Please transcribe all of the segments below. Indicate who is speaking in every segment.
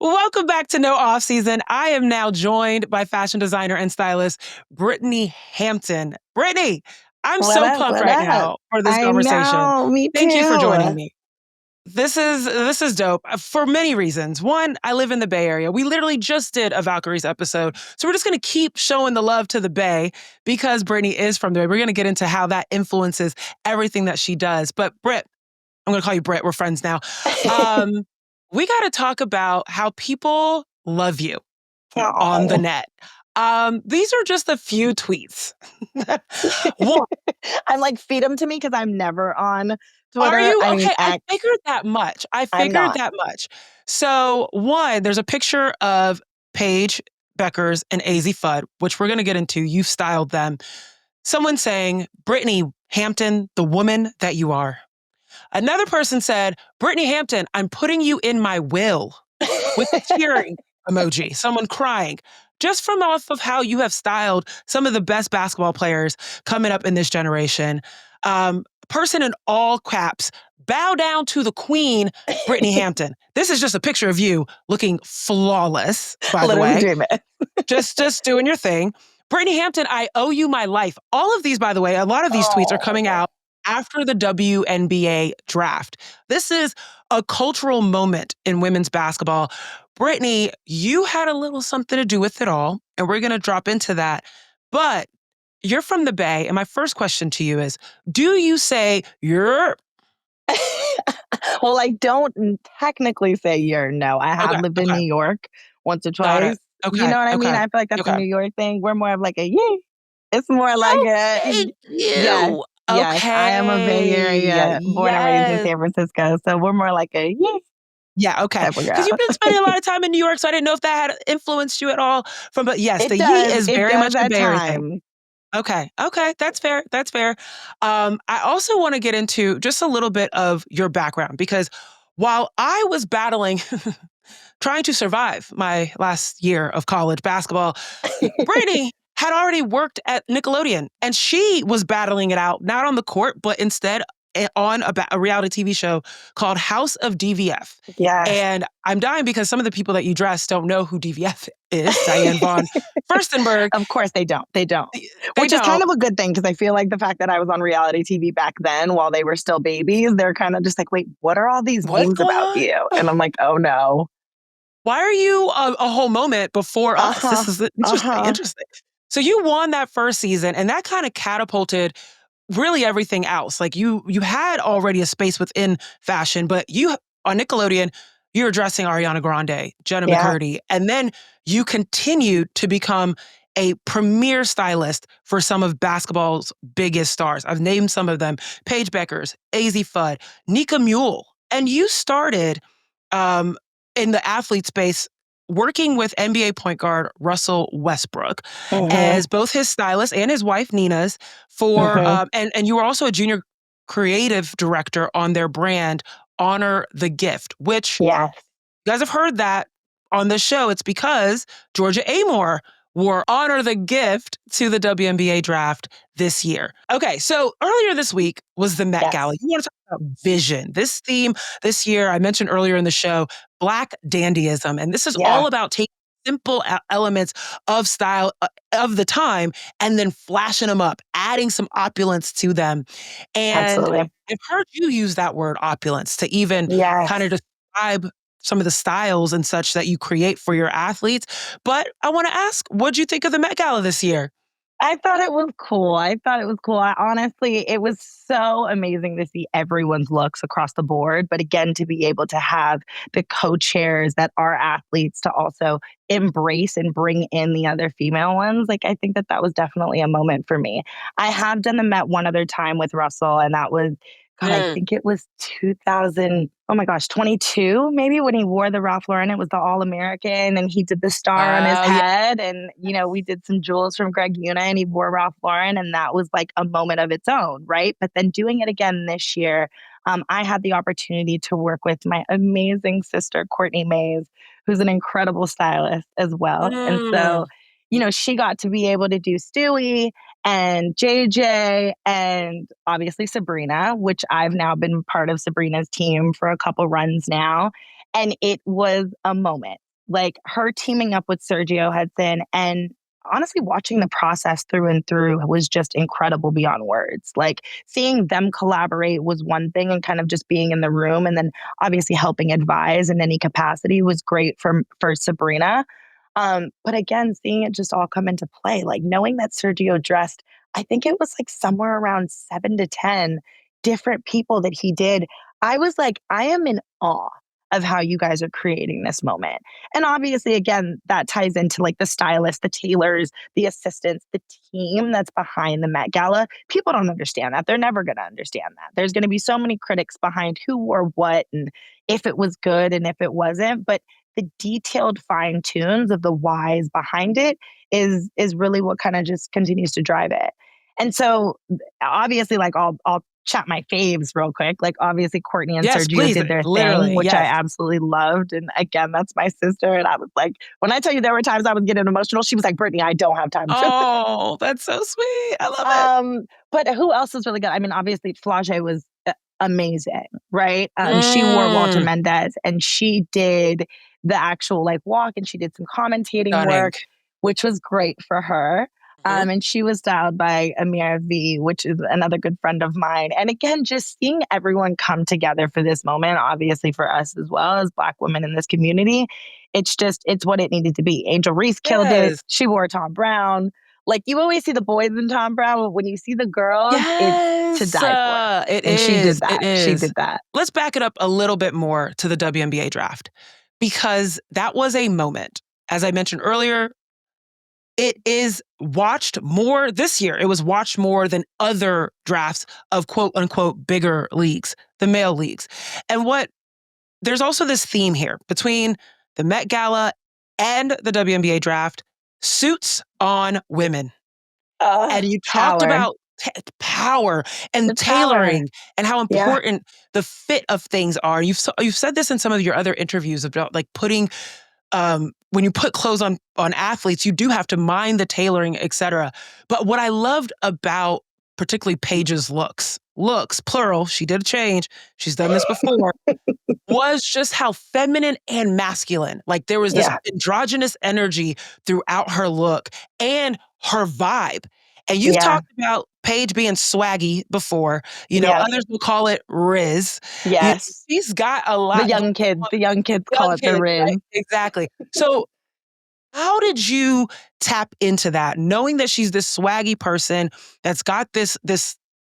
Speaker 1: Welcome back to No Off Season. I am now joined by fashion designer and stylist Brittany Hampton. Brittany, I'm
Speaker 2: What
Speaker 1: so
Speaker 2: up?
Speaker 1: pumped
Speaker 2: What
Speaker 1: right
Speaker 2: up?
Speaker 1: now for this
Speaker 2: I
Speaker 1: conversation.
Speaker 2: know, me
Speaker 1: Thank you for joining
Speaker 2: too.
Speaker 1: me. This is dope for many reasons. One, I live in the Bay Area. We literally just did a Valkyries episode. So we're just going to keep showing the love to the Bay because Brittany is from the Bay. We're going to get into how that influences everything that she does. But Britt, I'm going to call you Britt. We're friends now. Um, we got to talk about how people love you on the
Speaker 2: Oh.
Speaker 1: net. These are just a few tweets. One,
Speaker 2: I'm like, feed them to me because I'm never on
Speaker 1: are
Speaker 2: Twitter.
Speaker 1: you
Speaker 2: I mean,
Speaker 1: okay? I
Speaker 2: X.
Speaker 1: figured that much.
Speaker 2: I'm not.
Speaker 1: So, one, there's a picture of Paige Bueckers and AZ Fudd, which we're going to get into. You've styled them. Someone saying, Brittany Hampton, the woman that you are. Another person said, Brittany Hampton, I'm putting you in my will with a cheering emoji, someone crying, just from off of how you have styled some of the best basketball players coming up in this generation. Person in all caps, bow down to the queen, Brittany Hampton. This is just a picture of you looking flawless, by the
Speaker 2: Literally
Speaker 1: way.
Speaker 2: doing it.
Speaker 1: Just doing your thing. Brittany Hampton, I owe you my life. All of these, by the way, a lot of these tweets are coming out after the WNBA draft. This is a cultural moment in women's basketball. Brittany, you had a little something to do with it all, and we're going to drop into that. But you're from the Bay, and my first question to you is, do you say you're
Speaker 2: Well, I don't technically say you're no. I have
Speaker 1: okay,
Speaker 2: lived in
Speaker 1: okay,
Speaker 2: New York once or
Speaker 1: got it.
Speaker 2: twice. You
Speaker 1: Okay,
Speaker 2: know what I mean?
Speaker 1: okay,
Speaker 2: I feel like that's a
Speaker 1: okay.
Speaker 2: New York thing. We're more of like a yay. It's more like a
Speaker 1: Thank
Speaker 2: yes,
Speaker 1: you.
Speaker 2: yes. I am a Bay
Speaker 1: Okay.
Speaker 2: Area, born and raised in
Speaker 1: Yes.
Speaker 2: San Francisco. So we're more like a yay
Speaker 1: Yeah, okay.
Speaker 2: type of
Speaker 1: Because
Speaker 2: girl.
Speaker 1: you've been spending a lot of time in New York, so I didn't know if that had influenced you at all but yes,
Speaker 2: It
Speaker 1: the ye
Speaker 2: does.
Speaker 1: is
Speaker 2: It
Speaker 1: very
Speaker 2: does
Speaker 1: much a
Speaker 2: at
Speaker 1: Bay Area thing.
Speaker 2: times.
Speaker 1: Okay, okay, that's fair, that's fair. I also wanna get into just a little bit of your background because while I was battling trying to survive my last year of college basketball, Brittany had already worked at Nickelodeon, and she was battling it out, not on the court, but instead on a reality TV show called House of DVF.
Speaker 2: Yes.
Speaker 1: And I'm dying because some of the people that you dress don't know who DVF is, Diane Von Furstenberg.
Speaker 2: Of course they don't. They don't.
Speaker 1: They
Speaker 2: Which is kind
Speaker 1: don't.
Speaker 2: of a good thing because I feel like the fact that I was on reality TV back then while they were still babies, they're kind of just like, wait, what are all these
Speaker 1: What's
Speaker 2: memes
Speaker 1: going
Speaker 2: about
Speaker 1: on?
Speaker 2: you? And I'm like, oh no.
Speaker 1: Why are you a whole moment before us?
Speaker 2: Uh-huh.
Speaker 1: This is interesting,
Speaker 2: Uh-huh.
Speaker 1: interesting. So you won that first season, and that kind of catapulted really everything else. Like you had already a space within fashion, but you on Nickelodeon, you were dressing Ariana Grande, Jenna
Speaker 2: Yeah.
Speaker 1: McCurdy, and then you continued to become a premier stylist for some of basketball's biggest stars. I've named some of them: Paige Bueckers, AZ Fudd, Nika Mule, and you started um, in the athlete space working with NBA point guard Russell Westbrook
Speaker 2: Mm-hmm.
Speaker 1: as both his stylist and his wife Nina's for
Speaker 2: Mm-hmm.
Speaker 1: and you were also a junior creative director on their brand Honor the Gift, which
Speaker 2: Yes.
Speaker 1: you guys have heard that on this show. It's because Georgia Amore wore Honor the Gift to the WNBA draft this year. Okay, so earlier this week was the Met Gala.
Speaker 2: Yes.
Speaker 1: You want to talk about vision. This theme this year, I mentioned earlier in the show, Black dandyism. And this is
Speaker 2: Yeah.
Speaker 1: all about taking simple elements of style of the time and then flashing them up, adding some opulence to them. And
Speaker 2: Absolutely.
Speaker 1: I've heard you use that word opulence to even
Speaker 2: Yes.
Speaker 1: kind of describe some of the styles and such that you create for your athletes. But I want to ask, what'd you think of the Met Gala this year?
Speaker 2: I thought it was cool. Honestly, it was so amazing to see everyone's looks across the board. But again, to be able to have the co chairs that are athletes to also embrace and bring in the other female ones, like I think that that was definitely a moment for me. I have done the Met one other time with Russell, and that was, God, I
Speaker 1: Mm.
Speaker 2: think it was 2000, oh my gosh, 22, maybe when he wore the Ralph Lauren. It was the All American and he did the star on his
Speaker 1: Wow. Yeah.
Speaker 2: head. And, we did some jewels from Greg Una and he wore Ralph Lauren. And that was like a moment of its own, right? But then doing it again this year, I had the opportunity to work with my amazing sister, Courtney Mays, who's an incredible stylist as well. And
Speaker 1: Mm.
Speaker 2: so, she got to be able to do Stewie and JJ and obviously Sabreena, which I've now been part of Sabrina's team for a couple runs now. And it was a moment. like her teaming up with Sergio Hudson and honestly watching the process through and through was just incredible beyond words. Like seeing them collaborate was one thing, and kind of just being in the room and then obviously helping advise in any capacity was great for Sabreena. But again, seeing it just all come into play, like knowing that Sergio dressed, I think it was like somewhere around 7 to 10 different people that he did. I was like, I am in awe of how you guys are creating this moment. And obviously, again, that ties into like the stylist, the tailors, the assistants, the team that's behind the Met Gala. People don't understand that. They're never going to understand that. There's going to be so many critics behind who wore what and if it was good and if it wasn't. But the detailed fine tunes of the whys behind it is really what kind of just continues to drive it. And so obviously, like I'll chat my faves real quick. Like obviously Courtney and
Speaker 1: Yes,
Speaker 2: Sergio
Speaker 1: please.
Speaker 2: did their
Speaker 1: Literally,
Speaker 2: thing, which I
Speaker 1: yes.
Speaker 2: absolutely loved. And again, that's my sister. And I was like, when I tell you there were times I was getting emotional, she was like, Brittany, I don't have time for this.
Speaker 1: Oh, that's so sweet. I love it.
Speaker 2: But who else is really good? I mean, obviously Flage was amazing, right? She wore Walter Mendez and she did the actual like walk and she did some commentating
Speaker 1: Stunning.
Speaker 2: work, which was great for her. And she was styled by Amira V, which is another good friend of mine. And again, just seeing everyone come together for this moment, obviously for us as well as Black women in this community, it's what it needed to be. Angel Reese killed it. She wore Tom Brown. Like you always see the boys in Tom Brown, but when you see the girls, it's to die for. She did that. She did that.
Speaker 1: Let's back it up a little bit more to the WNBA draft, because that was a moment. As I mentioned earlier, it is watched more this year. It was watched more than other drafts of quote unquote bigger leagues, the male leagues. And there's also this theme here between the Met Gala and the WNBA draft: suits on women. And you talked about power and tailoring and how important the fit of things are. You've said this in some of your other interviews about like putting, when you put clothes on athletes, you do have to mind the tailoring, et cetera. But what I loved about particularly Paige's looks, plural, she did a change, she's done this before, was just how feminine and masculine. Like there was this androgynous energy throughout her look and her vibe. And you've talked about Paige being swaggy before. Others will call it Riz.
Speaker 2: Yes.
Speaker 1: She's got a lot.
Speaker 2: The young kids call it the Riz.
Speaker 1: Right? Exactly. So how did you tap into that, knowing that she's this swaggy person that's got this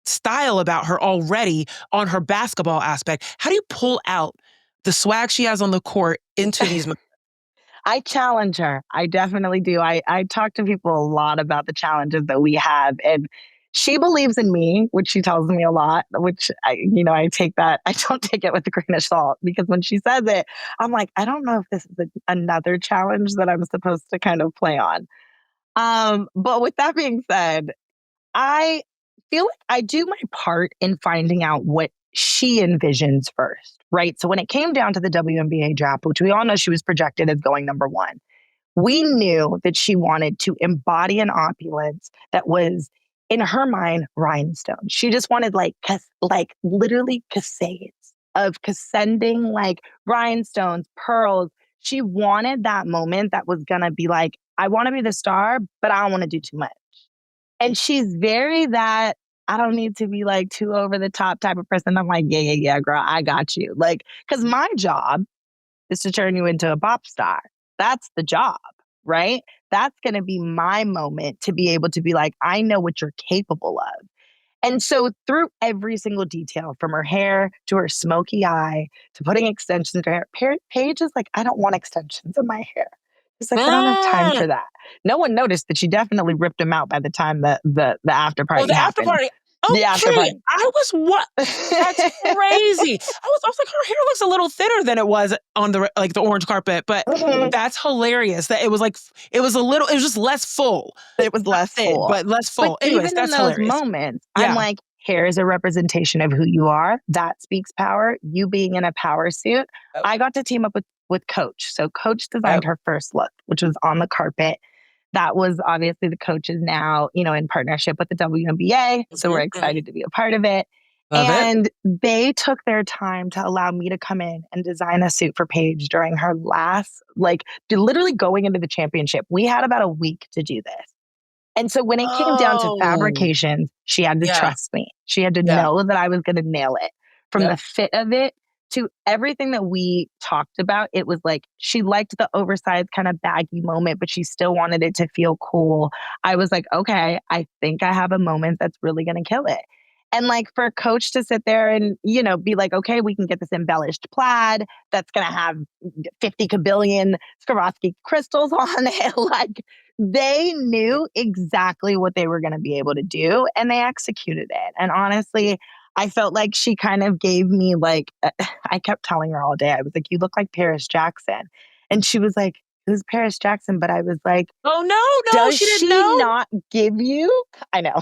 Speaker 1: style about her already on her basketball aspect? How do you pull out the swag she has on the court into these moments?
Speaker 2: I challenge her. I definitely do. I talk to people a lot about the challenges that we have, and she believes in me, which she tells me a lot, which I take that. I don't take it with a grain of salt, because when she says it, I'm like, I don't know if this is another challenge that I'm supposed to kind of play on. But with that being said, I feel like I do my part in finding out what she envisions first, right? So when it came down to the WNBA draft, which we all know she was projected as going number 1, we knew that she wanted to embody an opulence that was, in her mind, rhinestones. She just wanted like literally cascades of ascending like rhinestones, pearls. She wanted that moment that was going to be like, I want to be the star, but I don't want to do too much. And she's very that, I don't need to be like too over the top type of person. I'm like, yeah, girl, I got you. Like, because my job is to turn you into a pop star. That's the job, right? That's going to be my moment to be able to be like, I know what you're capable of. And so through every single detail, from her hair to her smoky eye to putting extensions to her hair, Paige is like, I don't want extensions in my hair. It's like, I don't have time for that. No one noticed that she definitely ripped them out by the time the after party happened.
Speaker 1: After party. Okay, I was what? That's crazy. I was like, her hair looks a little thinner than it was on the orange carpet, but that's hilarious. That it was just less full.
Speaker 2: It was less full,
Speaker 1: but less full.
Speaker 2: But
Speaker 1: anyways,
Speaker 2: even
Speaker 1: that's
Speaker 2: in those
Speaker 1: hilarious.
Speaker 2: moments, I'm like, hair is a representation of who you are. That speaks power. You being in a power suit. I got to team up with Coach. So Coach designed her first look, which was on the carpet. That was obviously the Coach is now, in partnership with the WNBA. So we're excited to be a part of it.
Speaker 1: Love it.
Speaker 2: And they took their time to allow me to come in and design a suit for Paige during her last, literally going into the championship. We had about a week to do this. And so when it came down to
Speaker 1: Oh,
Speaker 2: fabrications, she had to
Speaker 1: yeah.
Speaker 2: trust me. She had to
Speaker 1: Yeah.
Speaker 2: know that I was going to nail it. From
Speaker 1: Yep.
Speaker 2: the fit of it to everything that we talked about, it was like she liked the oversized kind of baggy moment, but she still wanted it to feel cool. I was like, okay, I think I have a moment that's really going to kill it. And like for a coach to sit there and, be like, okay, we can get this embellished plaid that's going to have 50 kabillion Swarovski crystals on it. Like they knew exactly what they were going to be able to do and they executed it. And honestly, I felt like she kind of gave me I kept telling her all day, I was like, you look like Paris Jackson. And she was like, who's Paris Jackson? But I was like,
Speaker 1: Oh, no,
Speaker 2: does
Speaker 1: she didn't
Speaker 2: she
Speaker 1: know.
Speaker 2: not give you? I know.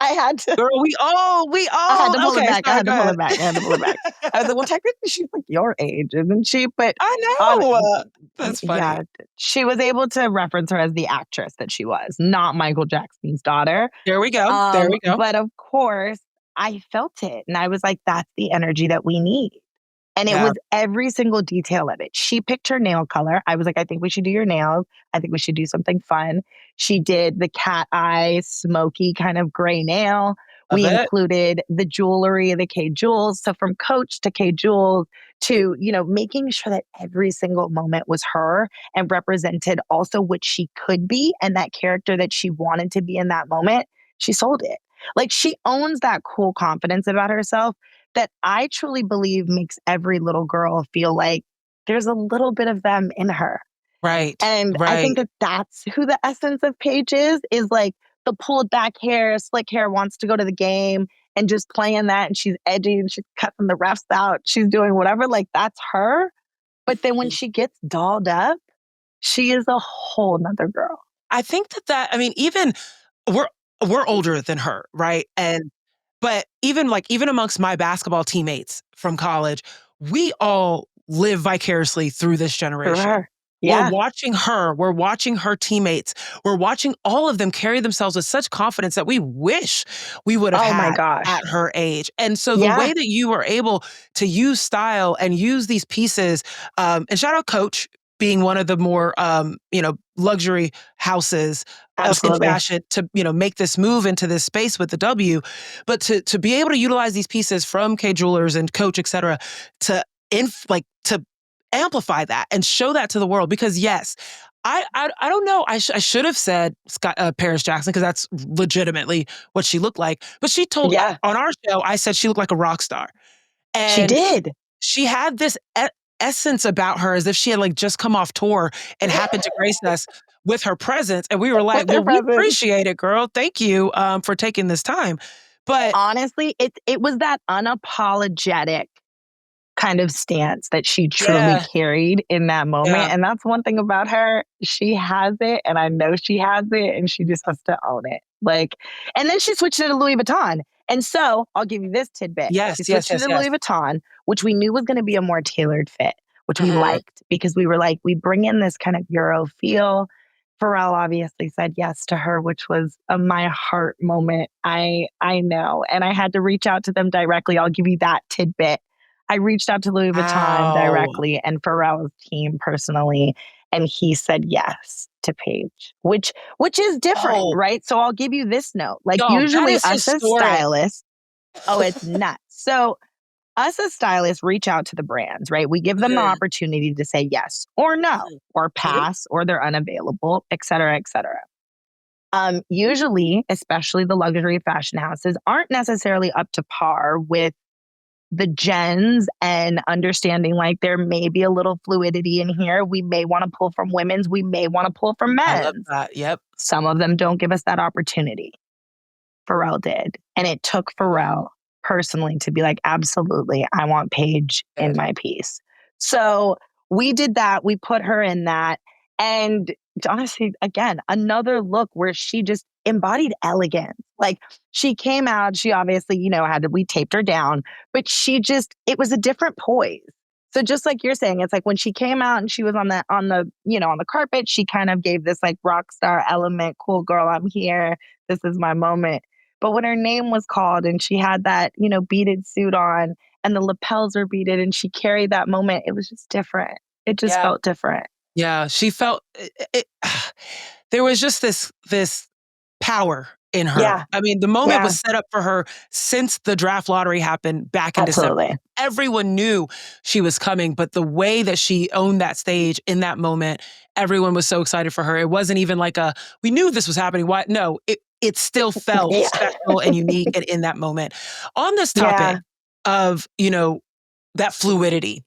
Speaker 2: I had to.
Speaker 1: Girl,
Speaker 2: I had to pull it
Speaker 1: okay,
Speaker 2: back. I
Speaker 1: sorry,
Speaker 2: had to
Speaker 1: go
Speaker 2: pull
Speaker 1: ahead.
Speaker 2: it back. I had to pull it back. I was like, well, technically, she's like your age, isn't she? But
Speaker 1: I
Speaker 2: on,
Speaker 1: know. That's
Speaker 2: yeah,
Speaker 1: funny.
Speaker 2: she was able to reference her as the actress that she was, not Michael Jackson's daughter.
Speaker 1: There we go. There we go.
Speaker 2: But of course, I felt it, and I was like, that's the energy that we need. And it
Speaker 1: Yeah.
Speaker 2: was every single detail of it. She picked her nail color. I was like, I think we should do your nails. I think we should do something fun. She did the cat eye, smoky kind of gray nail.
Speaker 1: Love
Speaker 2: We
Speaker 1: it.
Speaker 2: included the jewelry, the K jewels. So from Coach to K jewels to, making sure that every single moment was her and represented also what she could be and that character that she wanted to be in that moment. She sold it. Like she owns that cool confidence about herself that I truly believe makes every little girl feel like there's a little bit of them in her.
Speaker 1: Right.
Speaker 2: And I think
Speaker 1: Right.
Speaker 2: that that's who the essence of Paige is like the pulled back hair, slick hair, wants to go to the game and just playing that. And she's edgy and she's cutting the refs out. She's doing whatever. Like that's her. But then when she gets dolled up, she is a whole nother girl.
Speaker 1: I think I mean, even we're we're older than her, right? But even amongst my basketball teammates from college, we all live vicariously through this
Speaker 2: For
Speaker 1: generation.
Speaker 2: her. Yeah.
Speaker 1: We're watching her teammates, we're watching all of them carry themselves with such confidence that we wish we would have
Speaker 2: Oh my
Speaker 1: had
Speaker 2: gosh.
Speaker 1: at her age. And so the
Speaker 2: Yeah.
Speaker 1: way that you were able to use style and use these pieces, and shout out Coach being one of the more luxury houses in
Speaker 2: Absolutely.
Speaker 1: fashion to make this move into this space with the W, but to be able to utilize these pieces from K Jewelers and Coach, et cetera, to to amplify that and show that to the world. Because yes, I don't know. I should have said Paris Jackson because that's legitimately what she looked like. But she told
Speaker 2: Yeah.
Speaker 1: on our show, I said she looked like a rock star,
Speaker 2: She
Speaker 1: and
Speaker 2: did.
Speaker 1: she had this essence about her as if she had just come off tour and happened to grace us with her presence. And we were like,
Speaker 2: With her
Speaker 1: well, we
Speaker 2: presence.
Speaker 1: appreciate it, girl. Thank you for taking this time. But
Speaker 2: Honestly, it was that unapologetic kind of stance that she truly
Speaker 1: yeah,
Speaker 2: carried in that moment.
Speaker 1: yeah,
Speaker 2: And that's one thing about her. She has it, and I know she has it, and she just has to own it. And then she switched it to Louis Vuitton. And so I'll give you this tidbit. She
Speaker 1: yes, yes,
Speaker 2: switched it
Speaker 1: yes,
Speaker 2: to
Speaker 1: yes.
Speaker 2: Louis Vuitton, which we knew was going to be a more tailored fit, which we
Speaker 1: Mhm.
Speaker 2: liked because we were like, we bring in this kind of Euro feel. Pharrell obviously said yes to her, which was a my heart moment. I know. And I had to reach out to them directly. I'll give you that tidbit. I reached out to Louis Vuitton
Speaker 1: Wow.
Speaker 2: directly and Pharrell's team personally, and he said yes to Paige, which is different,
Speaker 1: Oh,
Speaker 2: right? So I'll give you this note. Like
Speaker 1: yo, that
Speaker 2: usually
Speaker 1: is
Speaker 2: us as
Speaker 1: historic.
Speaker 2: stylists, oh, it's nuts. So us as stylists reach out to the brands, right? We give them the
Speaker 1: Mhm,
Speaker 2: opportunity to say yes or no
Speaker 1: mhm,
Speaker 2: or
Speaker 1: mhm.
Speaker 2: pass or they're unavailable, et cetera, et cetera. Usually, especially the luxury fashion houses, aren't necessarily up to par with the gens and understanding like there may be a little fluidity in here. We may want to pull from women's, we may want to pull from
Speaker 1: I love
Speaker 2: men's.
Speaker 1: that. Yep.
Speaker 2: Some of them don't give us that opportunity. Pharrell did. And it took Pharrell personally to be like, absolutely, I want Paige in
Speaker 1: Good.
Speaker 2: my piece. So we did that. We put her in that. And honestly, again, another look where she just embodied elegance. Like she came out, she obviously, we taped her down, but it was a different poise. So just like you're saying, it's like when she came out and she was on the carpet, she kind of gave this like rock star element, cool girl, I'm here. This is my moment. But when her name was called and she had that, beaded suit on and the lapels were beaded and she carried that moment, it was just different. It just
Speaker 1: Yeah.
Speaker 2: felt different.
Speaker 1: Yeah. She felt there was just this power in her.
Speaker 2: Yeah.
Speaker 1: I mean, the moment
Speaker 2: Yeah.
Speaker 1: was set up for her since the draft lottery happened back in December.
Speaker 2: Absolutely.
Speaker 1: Everyone knew she was coming, but the way that she owned that stage in that moment, everyone was so excited for her. It wasn't even like we knew this was happening. Why? No, it still felt
Speaker 2: Yeah.
Speaker 1: special and unique in that moment. On this topic
Speaker 2: Yeah.
Speaker 1: of, that fluidity,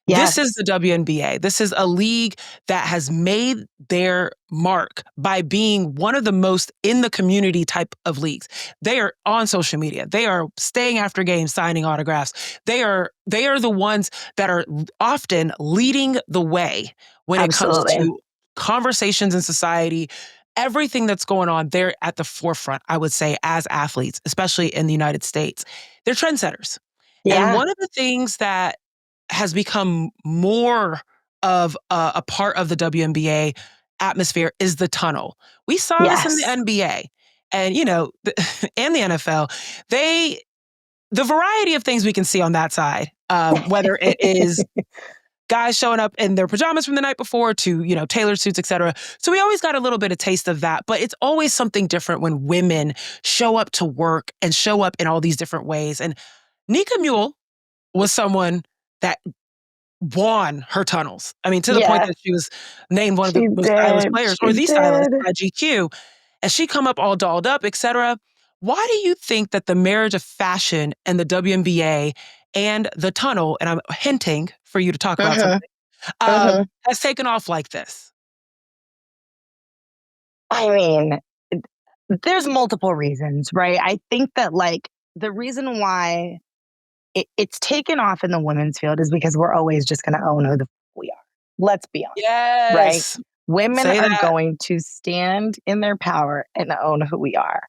Speaker 1: this is
Speaker 2: Yes.
Speaker 1: the WNBA. This is a league that has made their mark by being one of the most in the community type of leagues. They are on social media. They are staying after games, signing autographs. They are the ones that are often leading the way when it comes
Speaker 2: Absolutely.
Speaker 1: to conversations in society. Everything that's going on, they're at the forefront, I would say, as athletes, especially in the United States. They're trendsetters. And
Speaker 2: Yeah.
Speaker 1: one of the things that has become more of a part of the WNBA atmosphere is the tunnel. We saw this in the
Speaker 2: Yes.
Speaker 1: NBA and, and the NFL. The variety of things we can see on that side, whether it is guys showing up in their pajamas from the night before to, tailored suits, et cetera. So we always got a little bit of taste of that, but it's always something different when women show up to work and show up in all these different ways. And Nika Mule was someone that won her tunnels. I mean, to the point
Speaker 2: Yeah.
Speaker 1: that she was named one of the
Speaker 2: She
Speaker 1: most stylish
Speaker 2: did.
Speaker 1: players
Speaker 2: She
Speaker 1: or the stylist
Speaker 2: did.
Speaker 1: by GQ, and she come up all dolled up, etc. Why do you think that the marriage of fashion and the WNBA and the tunnel, and I'm hinting for you to talk about
Speaker 2: Uh-huh.
Speaker 1: something,
Speaker 2: Uh-huh.
Speaker 1: has taken off like this?
Speaker 2: I mean, there's multiple reasons, right? I think that the reason why it's taken off in the women's field is because we're always just going to own who the we are. Let's be honest, right?
Speaker 1: Yes.
Speaker 2: Women
Speaker 1: Say
Speaker 2: are
Speaker 1: that.
Speaker 2: going to stand in their power and own who we are.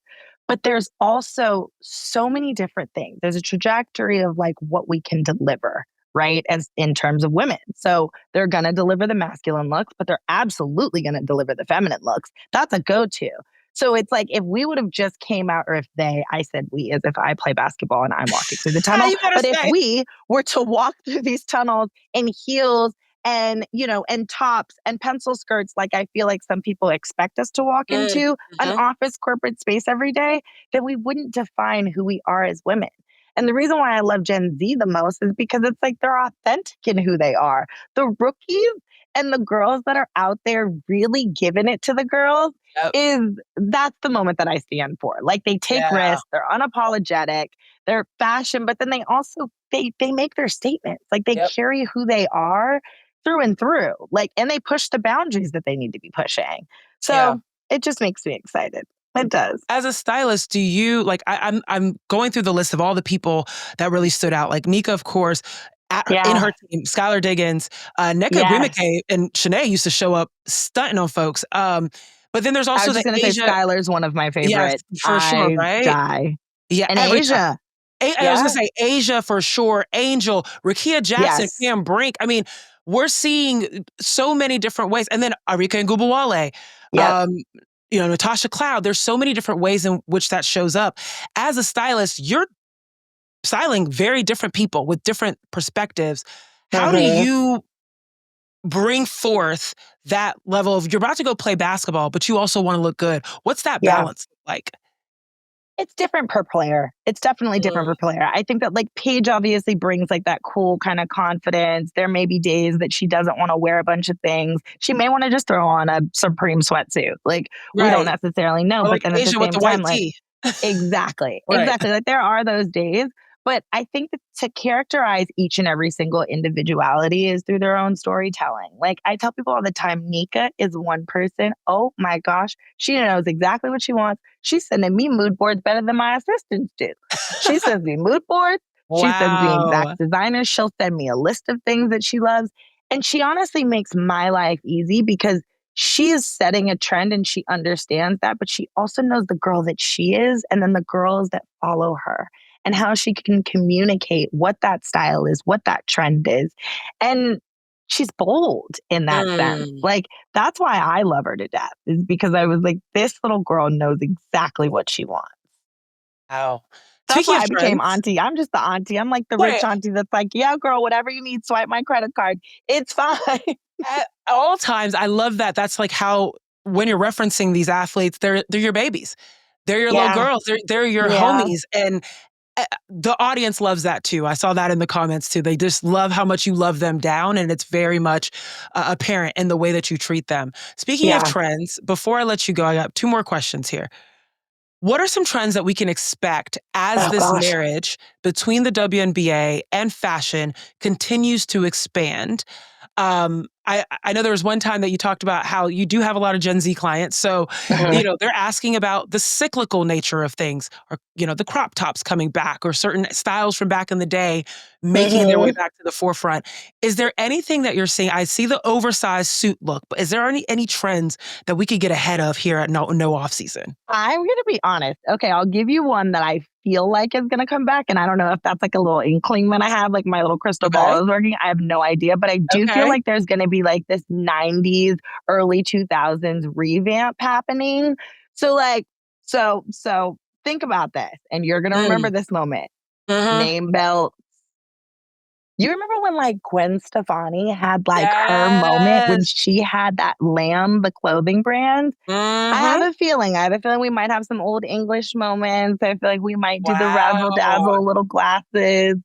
Speaker 2: But there's also so many different things. There's a trajectory of what we can deliver, right? As in terms of women. So they're going to deliver the masculine looks, but they're absolutely going to deliver the feminine looks. That's a go-to. So it's if we would have just came out, or if I said we as if I play basketball and I'm walking through the tunnel,
Speaker 1: You better
Speaker 2: but if
Speaker 1: say.
Speaker 2: we were to walk through these tunnels in heels and, and tops and pencil skirts, like I feel like some people expect us to walk into an
Speaker 1: Mhm.
Speaker 2: office corporate space every day, then we wouldn't define who we are as women. And the reason why I love Gen Z the most is because it's they're authentic in who they are. The rookies and the girls that are out there really giving it to the girls
Speaker 1: Yep.
Speaker 2: that's the moment that I stand for. They take
Speaker 1: Yeah.
Speaker 2: risks, they're unapologetic, they're fashion, but then they also they make their statements. They
Speaker 1: Yep.
Speaker 2: carry who they are through and through. And they push the boundaries that they need to be pushing.
Speaker 1: Yeah.
Speaker 2: So it just makes me excited. It does.
Speaker 1: As a stylist, do you I'm going through the list of all the people that really stood out. Like Nika, of course, in
Speaker 2: Yeah.
Speaker 1: her team, Skylar Diggins, Nneka
Speaker 2: Yes.
Speaker 1: Ogwumike, and Shanae used to show up stunting on folks. But then there's
Speaker 2: I
Speaker 1: also
Speaker 2: was
Speaker 1: the
Speaker 2: just gonna say
Speaker 1: Asia.
Speaker 2: Skylar's one of my
Speaker 1: Yes,
Speaker 2: favorite.
Speaker 1: for sure,
Speaker 2: I
Speaker 1: right?
Speaker 2: die.
Speaker 1: Yeah,
Speaker 2: And
Speaker 1: every time.
Speaker 2: Asia.
Speaker 1: I was gonna
Speaker 2: Yeah.
Speaker 1: say Asia for sure, Angel, Rakia Jackson,
Speaker 2: Yes.
Speaker 1: Cam Brink. I mean, we're seeing so many different ways. And then Arika Ngubawale,
Speaker 2: Yep.
Speaker 1: um, Natasha Cloud. There's so many different ways in which that shows up. As a stylist, you're styling very different people with different perspectives. How do
Speaker 2: Mhm.
Speaker 1: you bring forth that level of you're about to go play basketball, but you also want to look good? What's that
Speaker 2: Yeah.
Speaker 1: balance like?
Speaker 2: It's different per player. It's definitely different
Speaker 1: Mm,
Speaker 2: per player. I think that Paige obviously brings that cool kind of confidence. There may be days that she doesn't want to wear a bunch of things. She may want to just throw on a Supreme sweatsuit. We don't
Speaker 1: right.
Speaker 2: necessarily know.
Speaker 1: Or
Speaker 2: But
Speaker 1: like
Speaker 2: then at the
Speaker 1: Asia with
Speaker 2: same
Speaker 1: the
Speaker 2: time,
Speaker 1: white tee.
Speaker 2: exactly.
Speaker 1: Right.
Speaker 2: Exactly. There are those days. But I think that to characterize each and every single individuality is through their own storytelling. I tell people all the time, Nika is one person. Oh my gosh. She knows exactly what she wants. She's sending me mood boards better than my assistants do. She sends me mood boards. She sends me exact
Speaker 1: Wow.
Speaker 2: designers. She'll send me a list of things that she loves. And she honestly makes my life easy because she is setting a trend and she understands that, but she also knows the girl that she is and then the girls that follow her and how she can communicate what that style is, what that trend is. And she's bold in that sense.
Speaker 1: Mm.
Speaker 2: That's why I love her to death, is because I was this little girl knows exactly what she wants.
Speaker 1: Wow.
Speaker 2: That's
Speaker 1: Speaking
Speaker 2: why
Speaker 1: of
Speaker 2: I became
Speaker 1: trends,
Speaker 2: auntie. I'm just the auntie. I'm like the
Speaker 1: wait,
Speaker 2: rich auntie that's like, yeah, girl, whatever you need, swipe my credit card. It's fine.
Speaker 1: at all times, I love that. That's like how when you're referencing these athletes, they're your babies. They're your little
Speaker 2: Yeah.
Speaker 1: girls. They're your
Speaker 2: Yeah.
Speaker 1: homies. And the audience loves that too. I saw that in the comments too. They just love how much you love them down, and it's very much apparent in the way that you treat them. Speaking of
Speaker 2: Yeah.
Speaker 1: trends, before I let you go, I got two more questions here. What are some trends that we can expect as
Speaker 2: Oh
Speaker 1: this
Speaker 2: gosh.
Speaker 1: marriage between the WNBA and fashion continues to expand? I know there was one time that you talked about how you do have a lot of Gen Z clients. So,
Speaker 2: Mhm.
Speaker 1: they're asking about the cyclical nature of things, or, the crop tops coming back, or certain styles from back in the day making their way
Speaker 2: Mhm.
Speaker 1: back to the forefront. Is there anything that you're seeing? I see the oversized suit look, but is there any trends that we could get ahead of here at no off season?
Speaker 2: I'm going to be honest. Okay, I'll give you one that I feel like is going to come back. And I don't know if that's like a little inkling that I have, like my little crystal ball
Speaker 1: Okay.
Speaker 2: is working. I have no idea. But I do feel
Speaker 1: Okay.
Speaker 2: like there's going to be like this 90s, early 2000s revamp happening. So, like, so think about this. And you're going to remember
Speaker 1: Mm.
Speaker 2: this moment.
Speaker 1: Mhm.
Speaker 2: Name belt. You remember when like Gwen Stefani had like her moment when
Speaker 1: Yes.
Speaker 2: she had that Lamb, the clothing brand?
Speaker 1: Mhm.
Speaker 2: I have a feeling we might have some old English moments. I feel like we might do the razzle
Speaker 1: Wow.
Speaker 2: dazzle little glasses.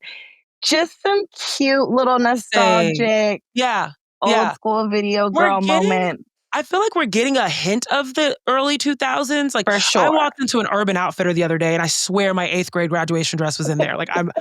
Speaker 2: Just some cute little
Speaker 1: Thing.
Speaker 2: nostalgic
Speaker 1: Yeah.
Speaker 2: old
Speaker 1: Yeah.
Speaker 2: school video
Speaker 1: We're
Speaker 2: girl
Speaker 1: getting
Speaker 2: moments
Speaker 1: I feel like we're getting a hint of the early 2000s. Like,
Speaker 2: for
Speaker 1: I
Speaker 2: sure.
Speaker 1: walked into an Urban Outfitter the other day, and I swear my 8th grade graduation dress was in there. Like, I'm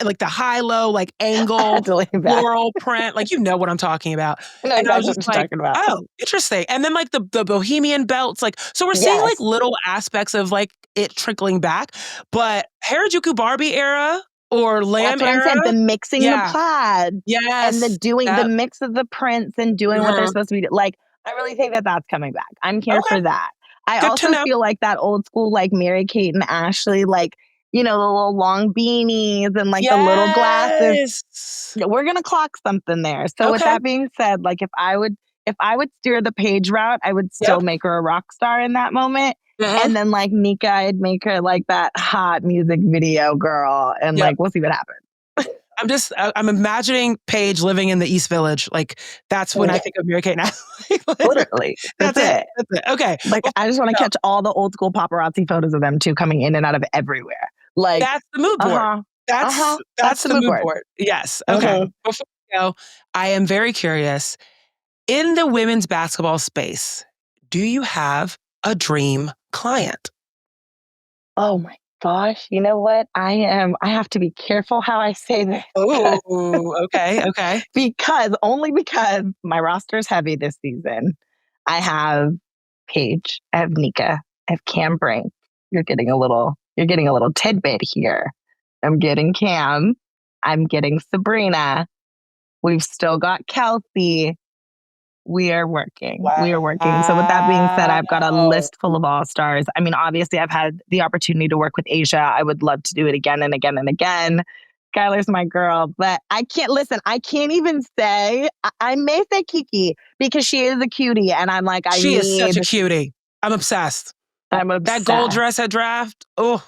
Speaker 1: like the high-low, like,
Speaker 2: I had
Speaker 1: angle,
Speaker 2: to lean back.
Speaker 1: floral print, like, you know what I'm talking about.
Speaker 2: I know
Speaker 1: And I was
Speaker 2: exactly
Speaker 1: just
Speaker 2: what you're
Speaker 1: like,
Speaker 2: talking about.
Speaker 1: "Oh, interesting." And then, like, the bohemian belts, like, so we're seeing, like,
Speaker 2: Yes.
Speaker 1: little aspects of, like, it trickling back. But Harajuku Barbie era or
Speaker 2: That's
Speaker 1: Lamb
Speaker 2: what I'm
Speaker 1: era,
Speaker 2: saying. The mixing the
Speaker 1: yeah.
Speaker 2: plaid and the
Speaker 1: Yes.
Speaker 2: doing the
Speaker 1: Yep.
Speaker 2: mix of the prints and doing what they're
Speaker 1: Mhm.
Speaker 2: supposed to be like, I really think that that's coming back. I'm here
Speaker 1: Okay.
Speaker 2: for that. I
Speaker 1: Good to
Speaker 2: also
Speaker 1: know.
Speaker 2: feel like that old school, like Mary Kate and Ashley, like, the little long beanies and like the little glasses.
Speaker 1: Yes.
Speaker 2: We're gonna clock something there. So with
Speaker 1: Okay.
Speaker 2: that being said, like if I would steer the Paige route, I would still
Speaker 1: Yep.
Speaker 2: make her a rock star in that moment.
Speaker 1: Mhm.
Speaker 2: And then like Nika, I'd make her like that hot music video girl. And
Speaker 1: Yep.
Speaker 2: like we'll see what happens.
Speaker 1: I'm imagining Paige living in the East Village. Like, that's when I
Speaker 2: Yeah,
Speaker 1: think of Mary Kate and Ashley.
Speaker 2: literally. That's
Speaker 1: That's it.
Speaker 2: it.
Speaker 1: That's it. Okay.
Speaker 2: Like
Speaker 1: Before
Speaker 2: I just
Speaker 1: we
Speaker 2: want to
Speaker 1: go,
Speaker 2: catch all the old school paparazzi photos of them too coming in and out of everywhere. Like,
Speaker 1: that's the mood board.
Speaker 2: uh-huh.
Speaker 1: That's
Speaker 2: Uh-huh. That's
Speaker 1: that's
Speaker 2: the
Speaker 1: the
Speaker 2: mood
Speaker 1: mood
Speaker 2: board.
Speaker 1: board. Yes. Okay.
Speaker 2: Mhm.
Speaker 1: Before we go, I am very curious. In the women's basketball space, do you have a dream client?
Speaker 2: Oh my gosh. You know what? I have to be careful how I say this
Speaker 1: Oh, okay. Okay.
Speaker 2: only because my roster is heavy this season. I have Paige, I have Nika, I have Cam Brink. You're getting a little tidbit here. I'm getting Cam. I'm getting Sabreena. We've still got Kelsey. We are working. We are working. So, with that being said, I've got a
Speaker 1: Wow.
Speaker 2: list full of all stars. I mean, obviously, I've had the opportunity to work with Asia. I would love to do it again and again and again. Skylar's my girl, but I can't listen. I can't even say, I may say Kiki because she is a cutie. And I'm like,
Speaker 1: She is such a cutie. I'm obsessed.
Speaker 2: I'm
Speaker 1: That gold
Speaker 2: obsessed.
Speaker 1: dress at draft. Oh,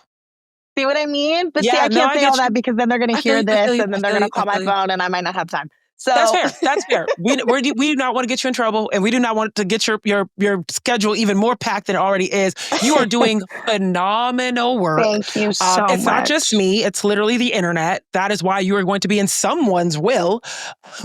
Speaker 2: See what I mean? But see,
Speaker 1: yeah.
Speaker 2: I
Speaker 1: No,
Speaker 2: can't
Speaker 1: I
Speaker 2: say all
Speaker 1: get
Speaker 2: that
Speaker 1: you.
Speaker 2: because then they're going to
Speaker 1: I feel
Speaker 2: hear
Speaker 1: you. I
Speaker 2: this
Speaker 1: feel you.
Speaker 2: and
Speaker 1: I
Speaker 2: then they're
Speaker 1: feel
Speaker 2: going
Speaker 1: you.
Speaker 2: to
Speaker 1: I
Speaker 2: call my
Speaker 1: feel you.
Speaker 2: phone and I might not have time.
Speaker 1: That's
Speaker 2: So,
Speaker 1: fair. That's fair. We do not want to get you in trouble, and we do not want to get your schedule even more packed than it already is. You are doing phenomenal work.
Speaker 2: thank you so
Speaker 1: It's not just
Speaker 2: much.
Speaker 1: me; it's literally the internet. That is why you are going to be in someone's will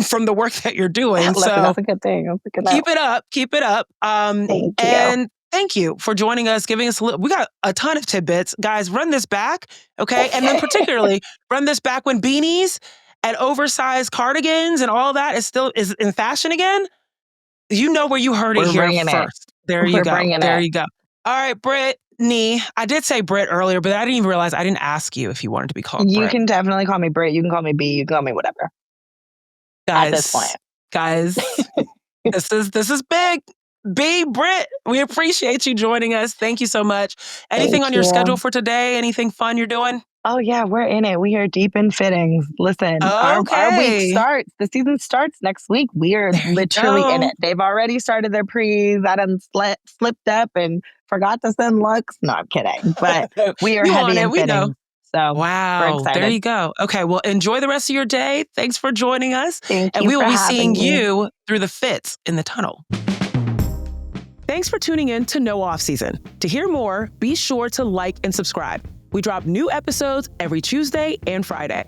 Speaker 1: from the work that you're doing.
Speaker 2: Listen,
Speaker 1: So
Speaker 2: that's a good thing. That's a good note.
Speaker 1: keep it up. Keep it up.
Speaker 2: Thank you.
Speaker 1: And thank you for joining us, giving us we got a ton of tidbits. Guys, run this back, okay? And then particularly run this back when beanies and oversized cardigans and all that is in fashion again. You know where you heard it
Speaker 2: We're
Speaker 1: here
Speaker 2: bringing it.
Speaker 1: first. There you
Speaker 2: We're
Speaker 1: go.
Speaker 2: bringing
Speaker 1: There
Speaker 2: it.
Speaker 1: you go. All right, Brittany. I did say Brit earlier, but I didn't even realize I didn't ask you if you wanted to be called
Speaker 2: You
Speaker 1: Brit.
Speaker 2: can definitely call me Brit. You can call me B. You can call me whatever at this point.
Speaker 1: Guys, this is big. B Brit, we appreciate you joining us. Thank you so much. Anything
Speaker 2: Thank
Speaker 1: on your schedule
Speaker 2: you.
Speaker 1: for today? Anything fun you're doing?
Speaker 2: Oh yeah, we're in it. We are deep in fittings. Listen, our week
Speaker 1: Okay.
Speaker 2: starts. The season starts next week. We are
Speaker 1: There you
Speaker 2: literally in
Speaker 1: go.
Speaker 2: it. They've already started their prees. That done slipped up and forgot to send looks. No, I'm kidding. But we are
Speaker 1: You
Speaker 2: heavy
Speaker 1: on it,
Speaker 2: in
Speaker 1: we know.
Speaker 2: fittings. So we're
Speaker 1: Wow.
Speaker 2: excited.
Speaker 1: There you go. Okay. Well, enjoy the rest of your day. Thanks for joining us.
Speaker 2: Thank
Speaker 1: And
Speaker 2: you
Speaker 1: we will
Speaker 2: for
Speaker 1: be
Speaker 2: having
Speaker 1: seeing
Speaker 2: me.
Speaker 1: you through the fits in the tunnel. Thanks for tuning in to No Off Season. To hear more, be sure to like and subscribe. We drop new episodes every Tuesday and Friday.